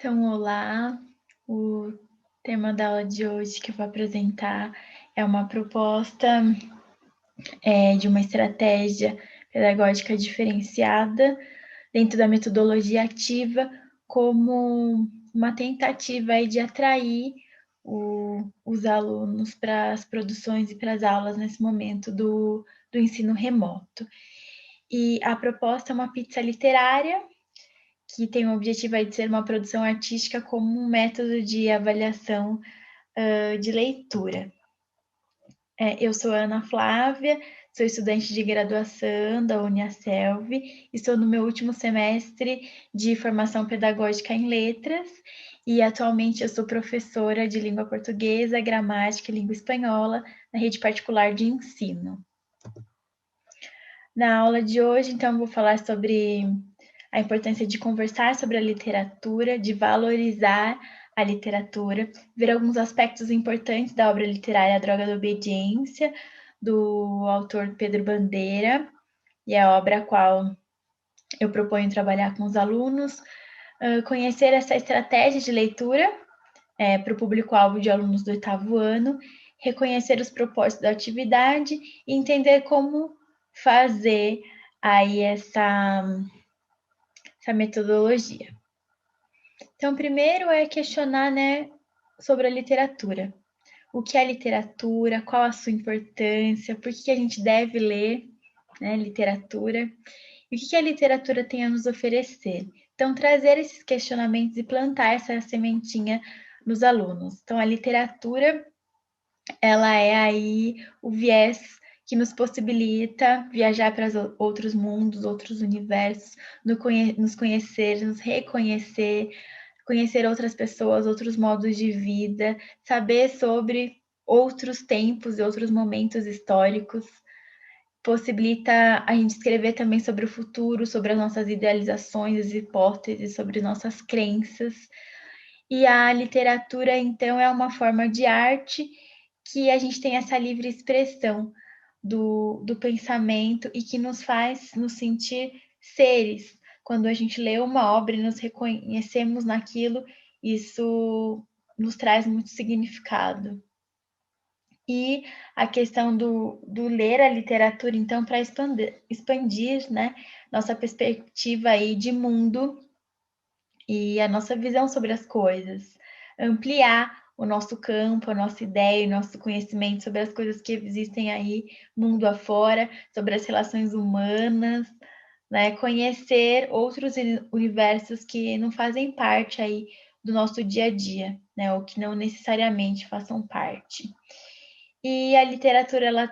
Então, olá, o tema da aula de hoje que eu vou apresentar é uma proposta de uma estratégia pedagógica diferenciada dentro da metodologia ativa, como uma tentativa aí de atrair os alunos para as produções e para as aulas nesse momento do ensino remoto. E a proposta é uma pizza literária, que tem o objetivo aí de ser uma produção artística como um método de avaliação de leitura. Eu sou Ana Flávia, sou estudante de graduação da Uniaselv, estou no meu último semestre de formação pedagógica em letras e atualmente eu sou professora de língua portuguesa, gramática e língua espanhola na rede particular de ensino. Na aula de hoje, então, vou falar sobre a importância de conversar sobre a literatura, de valorizar a literatura, ver alguns aspectos importantes da obra literária A Droga da Obediência, do autor Pedro Bandeira, e é a obra a qual eu proponho trabalhar com os alunos, conhecer essa estratégia de leitura para o público-alvo de alunos do 8º ano, reconhecer os propósitos da atividade e entender como fazer aí essa metodologia. Então, primeiro é questionar, né, sobre a literatura. O que é literatura? Qual a sua importância? Por que a gente deve ler, né, literatura? E o que a literatura tem a nos oferecer? Então, trazer esses questionamentos e plantar essa sementinha nos alunos. Então, a literatura, ela é aí o viés que nos possibilita viajar para outros mundos, outros universos, nos conhecer, nos reconhecer, conhecer outras pessoas, outros modos de vida, saber sobre outros tempos e outros momentos históricos. Possibilita a gente escrever também sobre o futuro, sobre as nossas idealizações, as hipóteses, sobre nossas crenças. E a literatura, então, é uma forma de arte que a gente tem essa livre expressão do pensamento e que nos faz nos sentir seres. Quando a gente lê uma obra e nos reconhecemos naquilo, isso nos traz muito significado. E a questão do ler a literatura, então, para expandir, né, nossa perspectiva aí de mundo e a nossa visão sobre as coisas, ampliar o nosso campo, a nossa ideia, o nosso conhecimento sobre as coisas que existem aí mundo afora, sobre as relações humanas, né? Conhecer outros universos que não fazem parte aí do nosso dia a dia, né? Ou que não necessariamente façam parte. E a literatura, ela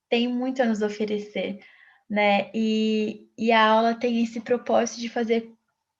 tem muito a nos oferecer, né? E a aula tem esse propósito de fazer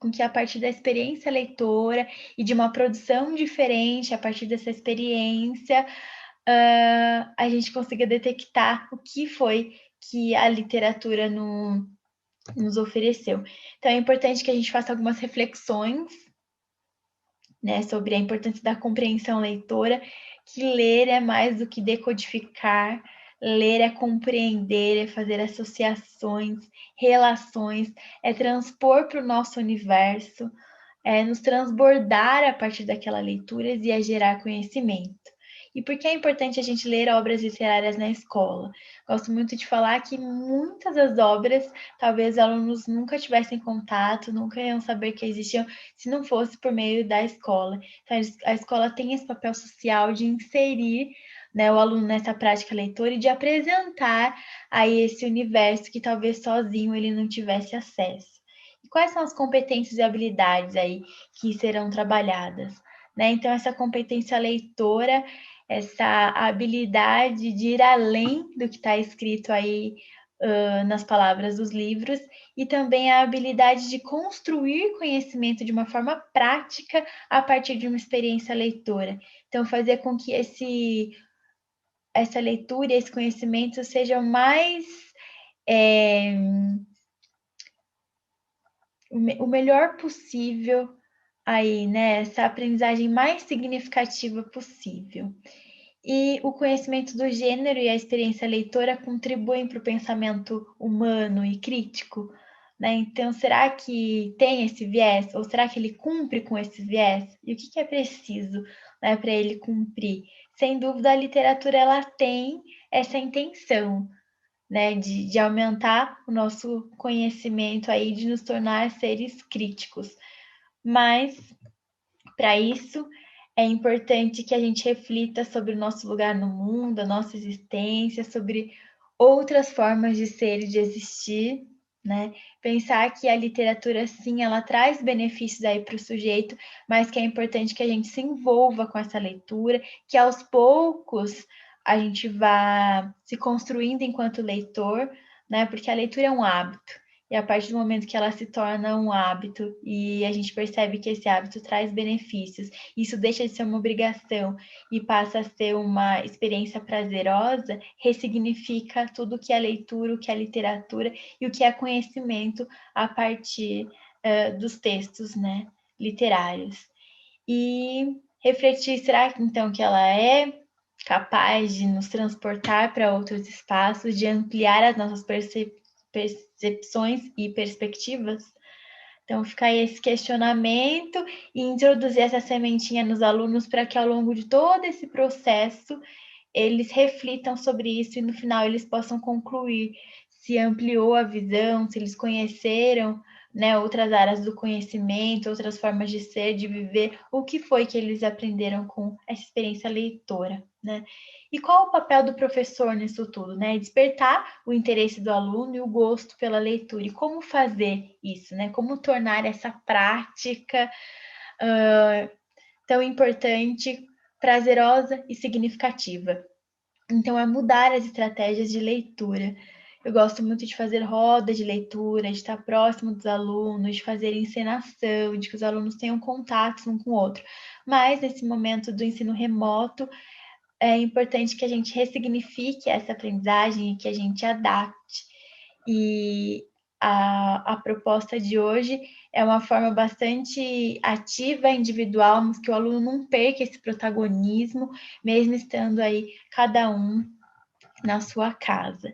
com que a partir da experiência leitora e de uma produção diferente, a partir dessa experiência, a gente consiga detectar o que foi que a literatura nos ofereceu. Então, é importante que a gente faça algumas reflexões, né, sobre a importância da compreensão leitora, que ler é mais do que decodificar, ler é compreender, é fazer associações, relações, é transpor para o nosso universo, é nos transbordar a partir daquela leitura e a gerar conhecimento. E por que é importante a gente ler obras literárias na escola? Gosto muito de falar que muitas das obras, talvez alunos nunca tivessem contato, nunca iam saber que existiam, se não fosse por meio da escola. Então, a escola tem esse papel social de inserir, né, o aluno nessa prática leitora e de apresentar aí esse universo que talvez sozinho ele não tivesse acesso. E quais são as competências e habilidades aí que serão trabalhadas? Né? Então, essa competência leitora, essa habilidade de ir além do que está escrito aí nas palavras dos livros, e também a habilidade de construir conhecimento de uma forma prática a partir de uma experiência leitora. Então, fazer com que essa leitura e esse conhecimento sejam mais o melhor possível aí, né? Essa aprendizagem mais significativa possível. E o conhecimento do gênero e a experiência leitora contribuem para o pensamento humano e crítico, né? Então, será que tem esse viés? Ou será que ele cumpre com esse viés? E o que é preciso, né, para ele cumprir? Sem dúvida, a literatura ela tem essa intenção, né, de aumentar o nosso conhecimento aí, de nos tornar seres críticos. Mas, para isso, é importante que a gente reflita sobre o nosso lugar no mundo, a nossa existência, sobre outras formas de ser e de existir, né? Pensar que a literatura, sim, ela traz benefícios aí para o sujeito, mas que é importante que a gente se envolva com essa leitura, que aos poucos a gente vá se construindo enquanto leitor, né? Porque a leitura é um hábito. E a partir do momento que ela se torna um hábito e a gente percebe que esse hábito traz benefícios, isso deixa de ser uma obrigação e passa a ser uma experiência prazerosa, ressignifica tudo o que é leitura, o que é literatura e o que é conhecimento a partir dos textos, né, literários. E refletir, será que então que ela é capaz de nos transportar para outros espaços, de ampliar as nossas percepções e perspectivas? Então, fica aí esse questionamento e introduzir essa sementinha nos alunos para que ao longo de todo esse processo eles reflitam sobre isso e no final eles possam concluir se ampliou a visão, se eles conheceram, né, outras áreas do conhecimento, outras formas de ser, de viver, o que foi que eles aprenderam com essa experiência leitora, né? E qual o papel do professor nisso tudo, né? Despertar o interesse do aluno e o gosto pela leitura. E como fazer isso, né? Como tornar essa prática tão importante, prazerosa e significativa. Então, é mudar as estratégias de leitura. Eu gosto muito de fazer roda de leitura, de estar próximo dos alunos, de fazer encenação, de que os alunos tenham contatos um com o outro. Mas, nesse momento do ensino remoto, é importante que a gente ressignifique essa aprendizagem e que a gente adapte. E a proposta de hoje é uma forma bastante ativa, individual, mas que o aluno não perca esse protagonismo, mesmo estando aí cada um na sua casa.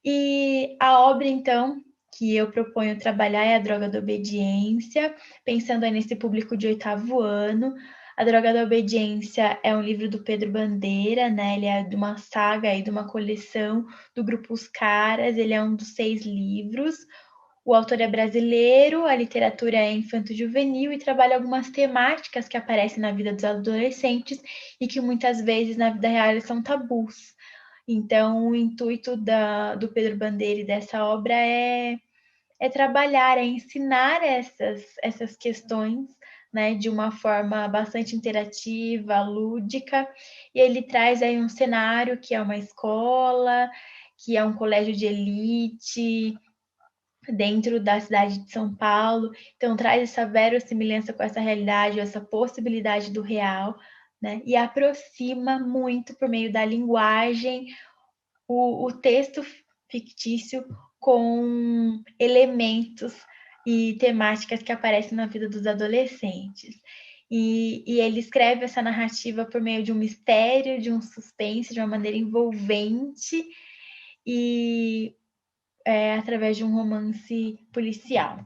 E a obra, então, que eu proponho trabalhar é A Droga da Obediência, pensando aí nesse público de 8º ano. A Droga da Obediência é um livro do Pedro Bandeira, né? Ele é de uma saga aí, de uma coleção do grupo Os Caras, ele é um dos 6 livros. O autor é brasileiro, a literatura é infanto-juvenil e trabalha algumas temáticas que aparecem na vida dos adolescentes e que muitas vezes na vida real são tabus. Então, o intuito do Pedro Bandeira e dessa obra é trabalhar, é ensinar essas questões, né, de uma forma bastante interativa, lúdica, e ele traz aí um cenário que é uma escola, que é um colégio de elite, dentro da cidade de São Paulo, então traz essa verossimilhança com essa realidade, essa possibilidade do real, né, e aproxima muito por meio da linguagem, o texto fictício com elementos e temáticas que aparecem na vida dos adolescentes. E ele escreve essa narrativa por meio de um mistério, de um suspense, de uma maneira envolvente e através de um romance policial.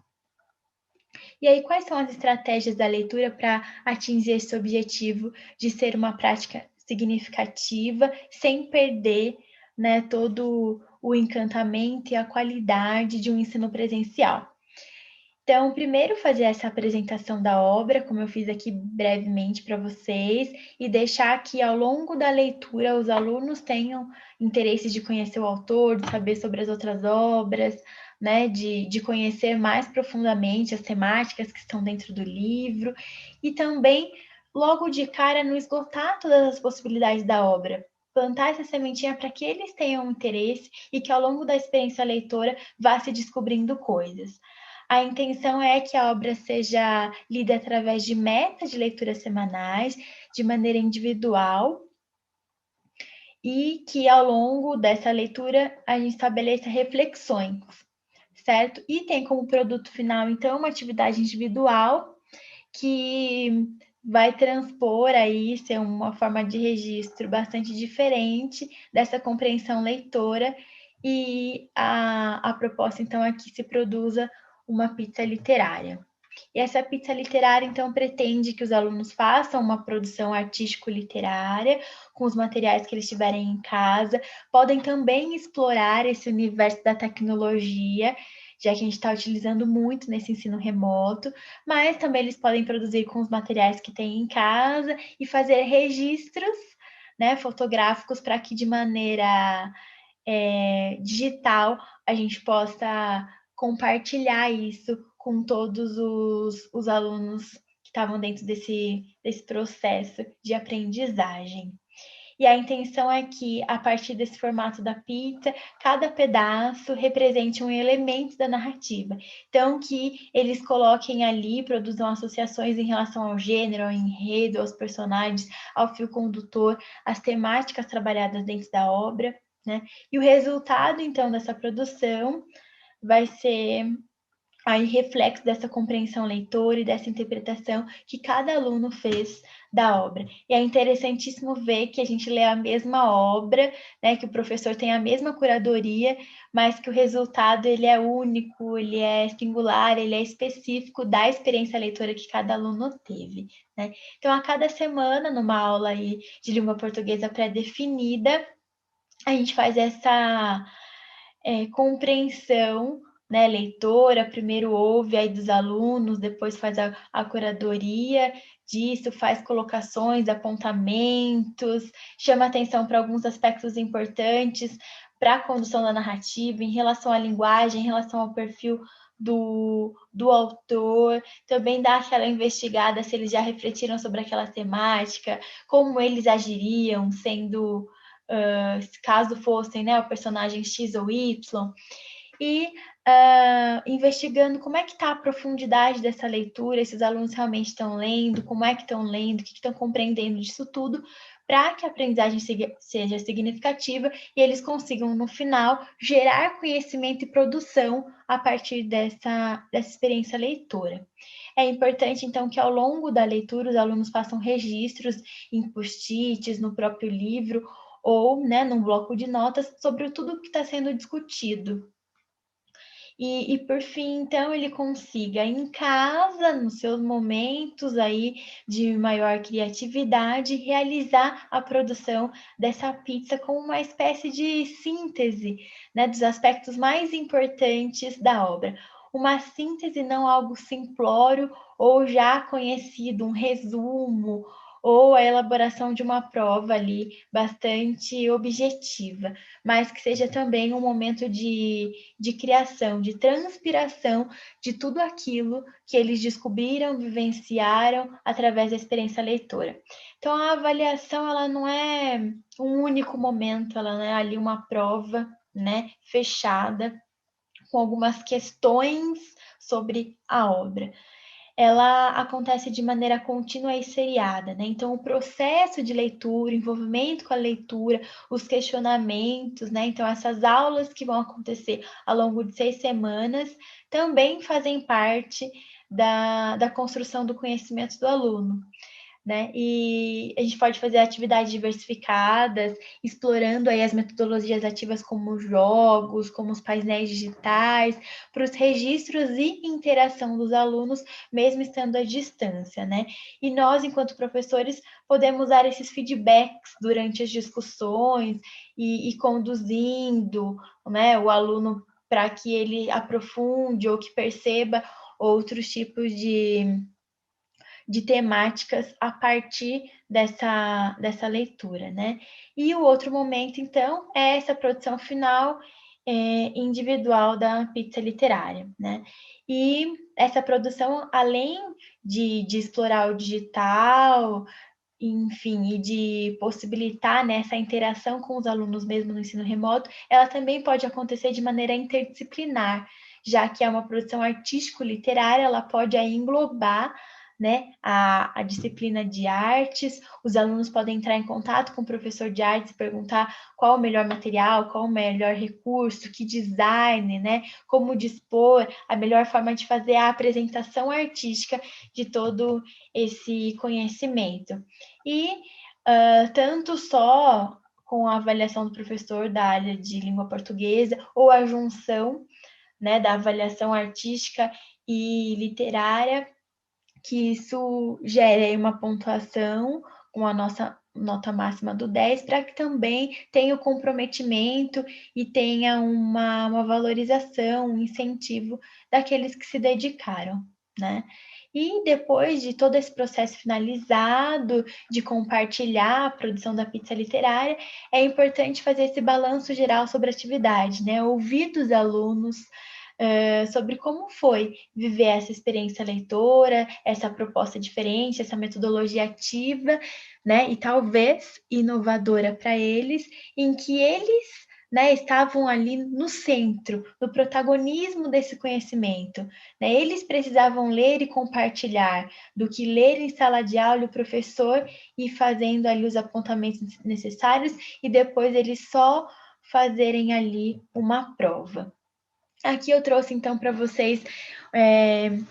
E aí, quais são as estratégias da leitura para atingir esse objetivo de ser uma prática significativa, sem perder, né, todo o encantamento e a qualidade de um ensino presencial? Então, primeiro fazer essa apresentação da obra, como eu fiz aqui brevemente para vocês, e deixar que ao longo da leitura os alunos tenham interesse de conhecer o autor, de saber sobre as outras obras, né, de conhecer mais profundamente as temáticas que estão dentro do livro, e também, logo de cara, não esgotar todas as possibilidades da obra. Plantar essa sementinha para que eles tenham interesse e que ao longo da experiência leitora vá se descobrindo coisas. A intenção é que a obra seja lida através de metas de leitura semanais, de maneira individual, e que ao longo dessa leitura a gente estabeleça reflexões, certo? E tem como produto final, então, uma atividade individual que vai transpor aí, ser uma forma de registro bastante diferente dessa compreensão leitora, e a proposta, então, é que se produza uma pizza literária. E essa pizza literária, então, pretende que os alunos façam uma produção artístico-literária com os materiais que eles tiverem em casa, podem também explorar esse universo da tecnologia, já que a gente está utilizando muito nesse ensino remoto, mas também eles podem produzir com os materiais que têm em casa e fazer registros, né, fotográficos para que de maneira digital a gente possa compartilhar isso com todos os alunos que estavam dentro desse processo de aprendizagem. E a intenção é que, a partir desse formato da pizza, cada pedaço represente um elemento da narrativa. Então, que eles coloquem ali, produzam associações em relação ao gênero, ao enredo, aos personagens, ao fio condutor, às temáticas trabalhadas dentro da obra, né? E o resultado, então, dessa produção vai ser aí reflexo dessa compreensão leitora e dessa interpretação que cada aluno fez da obra. E é interessantíssimo ver que a gente lê a mesma obra, né, que o professor tem a mesma curadoria, mas que o resultado ele é único, ele é singular, ele é específico da experiência leitora que cada aluno teve, né? Então, a cada semana, numa aula aí de língua portuguesa pré-definida, a gente faz essa compreensão, né, leitora, primeiro ouve aí dos alunos, depois faz a curadoria disso, faz colocações, apontamentos, chama atenção para alguns aspectos importantes para a condução da narrativa, em relação à linguagem, em relação ao perfil do autor, também dá aquela investigada se eles já refletiram sobre aquela temática, como eles agiriam, sendo caso fossem, né, o personagem X ou Y, e investigando como é que está a profundidade dessa leitura, se os alunos realmente estão lendo, como é que estão lendo, o que estão compreendendo disso tudo, para que a aprendizagem seja significativa e eles consigam, no final, gerar conhecimento e produção a partir dessa experiência leitora. É importante, então, que ao longo da leitura os alunos façam registros em post-its, no próprio livro, ou, né, num bloco de notas sobre tudo que está sendo discutido. E por fim, então, ele consiga em casa, nos seus momentos aí de maior criatividade, realizar a produção dessa pizza com uma espécie de síntese, né, dos aspectos mais importantes da obra. Uma síntese, não algo simplório ou já conhecido, um resumo ou a elaboração de uma prova ali bastante objetiva, mas que seja também um momento de criação, de transpiração de tudo aquilo que eles descobriram, vivenciaram através da experiência leitora. Então, a avaliação ela não é um único momento, ela não é ali uma prova, né, fechada com algumas questões sobre a obra. Ela acontece de maneira contínua e seriada, né? Então, o processo de leitura, o envolvimento com a leitura, os questionamentos, né? Então, essas aulas que vão acontecer ao longo de 6 semanas também fazem parte da construção do conhecimento do aluno, né? E a gente pode fazer atividades diversificadas, explorando aí as metodologias ativas como jogos, como os painéis digitais, para os registros e interação dos alunos, mesmo estando à distância, né? E nós, enquanto professores, podemos usar esses feedbacks durante as discussões e conduzindo, né, o aluno para que ele aprofunde ou que perceba outros tipos de temáticas a partir dessa leitura, né? E o outro momento, então, é essa produção final individual da pizza literária, né? E essa produção, além de explorar o digital, enfim, e de possibilitar né, essa interação com os alunos mesmo no ensino remoto, ela também pode acontecer de maneira interdisciplinar, já que é uma produção artístico-literária, ela pode aí englobar né, a disciplina de artes, os alunos podem entrar em contato com o professor de artes e perguntar qual o melhor material, qual o melhor recurso, que design, né, como dispor, a melhor forma de fazer a apresentação artística de todo esse conhecimento. E tanto só com a avaliação do professor da área de língua portuguesa ou a junção né, da avaliação artística e literária, que isso gere uma pontuação com a nossa nota máxima do 10, para que também tenha o comprometimento e tenha uma valorização, um incentivo daqueles que se dedicaram, né? E depois de todo esse processo finalizado, de compartilhar a produção da pizza literária, é importante fazer esse balanço geral sobre a atividade, né? Ouvir dos alunos sobre como foi viver essa experiência leitora, essa proposta diferente, essa metodologia ativa, né? E talvez inovadora para eles, em que eles, né, estavam ali no centro, no protagonismo desse conhecimento. Né? Eles precisavam ler e compartilhar, do que ler em sala de aula o professor e fazendo ali os apontamentos necessários e depois eles só fazerem ali uma prova. Aqui eu trouxe então para vocês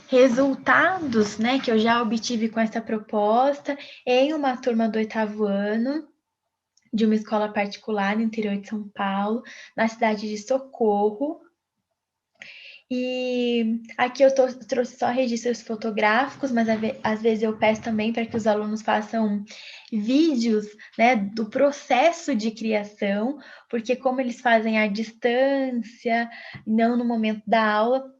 resultados, né, que eu já obtive com essa proposta em uma turma do 8º ano de uma escola particular no interior de São Paulo, na cidade de Socorro. E aqui eu trouxe só registros fotográficos, mas às vezes eu peço também para que os alunos façam vídeos, né, do processo de criação, porque como eles fazem à distância, não no momento da aula,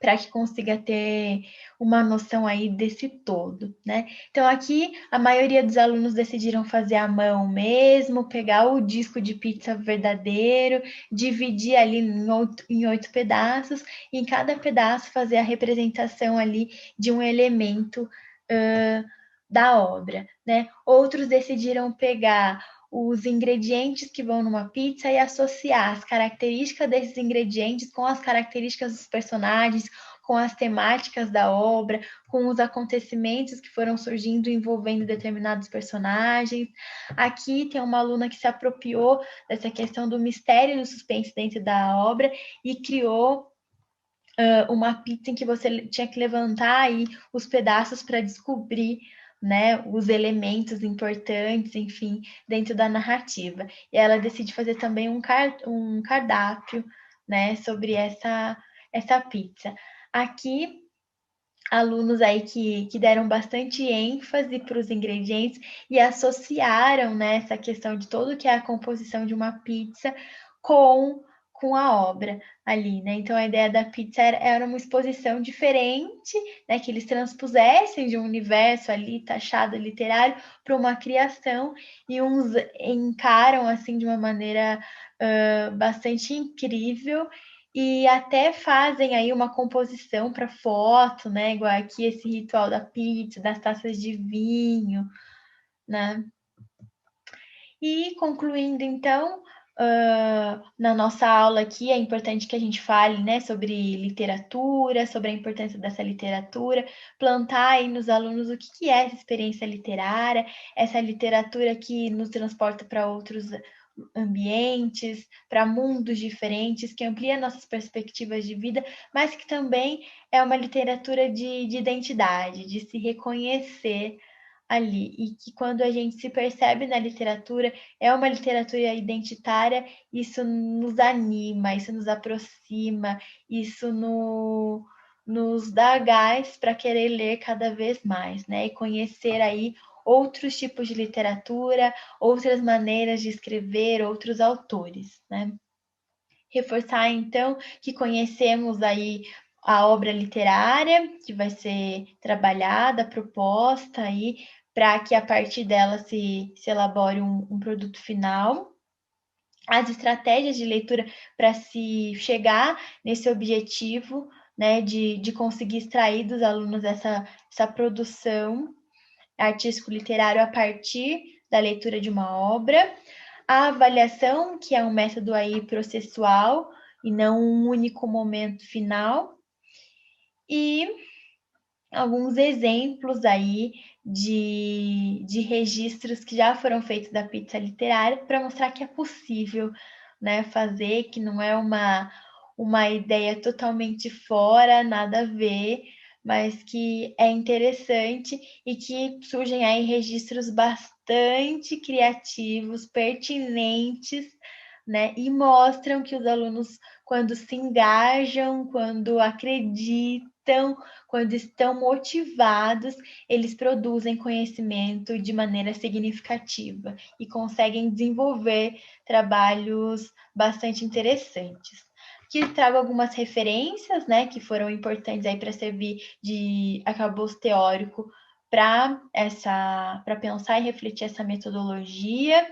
para que consiga ter uma noção aí desse todo, né? Então aqui a maioria dos alunos decidiram fazer à mão mesmo, pegar o disco de pizza verdadeiro, dividir ali em 8 pedaços, e em cada pedaço fazer a representação ali de um elemento da obra, né? Outros decidiram pegar os ingredientes que vão numa pizza e associar as características desses ingredientes com as características dos personagens, com as temáticas da obra, com os acontecimentos que foram surgindo envolvendo determinados personagens. Aqui tem uma aluna que se apropriou dessa questão do mistério e do suspense dentro da obra e criou uma pizza em que você tinha que levantar aí os pedaços para descobrir, né, os elementos importantes, enfim, dentro da narrativa. E ela decide fazer também um cardápio, né, sobre essa pizza. Aqui, alunos aí que deram bastante ênfase para os ingredientes e associaram, né, essa questão de todo que é a composição de uma pizza com a obra ali, né? Então a ideia da pizza era uma exposição diferente, né? Que eles transpusessem de um universo ali taxado literário para uma criação, e uns encaram assim de uma maneira bastante incrível e até fazem aí uma composição para foto, né? Igual aqui esse ritual da pizza, das taças de vinho, né? E concluindo, então, na nossa aula aqui, é importante que a gente fale, né, sobre literatura, sobre a importância dessa literatura, plantar aí nos alunos o que é essa experiência literária, essa literatura que nos transporta para outros ambientes, para mundos diferentes, que amplia nossas perspectivas de vida, mas que também é uma literatura de identidade, de se reconhecer ali, e que quando a gente se percebe na literatura, é uma literatura identitária, isso nos anima, isso nos aproxima, isso nos dá gás para querer ler cada vez mais, né? E conhecer aí outros tipos de literatura, outras maneiras de escrever, outros autores, né? Reforçar, então, que conhecemos aí a obra literária que vai ser trabalhada, proposta aí, para que a partir dela se elabore um produto final. As estratégias de leitura para se chegar nesse objetivo, né, de conseguir extrair dos alunos essa produção artístico-literário a partir da leitura de uma obra, a avaliação, que é um método aí processual e não um único momento final, e alguns exemplos aí de registros que já foram feitos da pizza literária para mostrar que é possível, né, fazer, que não é uma ideia totalmente fora, nada a ver, mas que é interessante e que surgem aí registros bastante criativos, pertinentes, né? E mostram que os alunos, quando se engajam, quando acreditam, quando estão motivados, eles produzem conhecimento de maneira significativa e conseguem desenvolver trabalhos bastante interessantes. Aqui trago algumas referências, né, que foram importantes aí para servir de arcabouço teórico para pensar e refletir essa metodologia,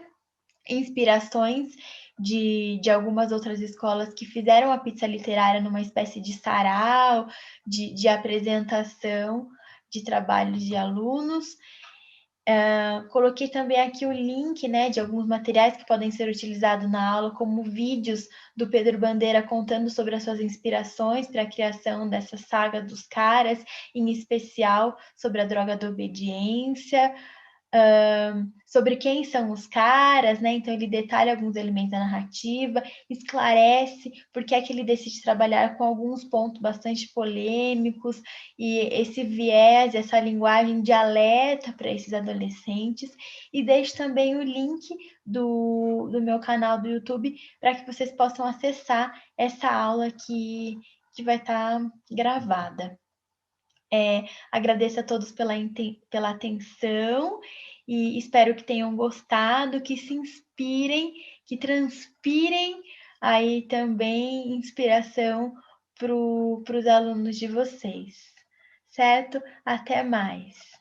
inspirações de algumas outras escolas que fizeram a pizza literária numa espécie de sarau, de apresentação de trabalhos de alunos. Coloquei também aqui o link, né, de alguns materiais que podem ser utilizados na aula, como vídeos do Pedro Bandeira contando sobre as suas inspirações para a criação dessa saga dos caras, em especial sobre a droga da obediência, sobre quem são os caras, né? Então ele detalha alguns elementos da narrativa, esclarece porque é que ele decide trabalhar com alguns pontos bastante polêmicos e esse viés, essa linguagem de alerta para esses adolescentes. E deixo também o link do meu canal do YouTube para que vocês possam acessar essa aula que vai estar gravada. Agradeço a todos pela atenção e espero que tenham gostado, que se inspirem, que transpirem aí também inspiração para os alunos de vocês, certo? Até mais!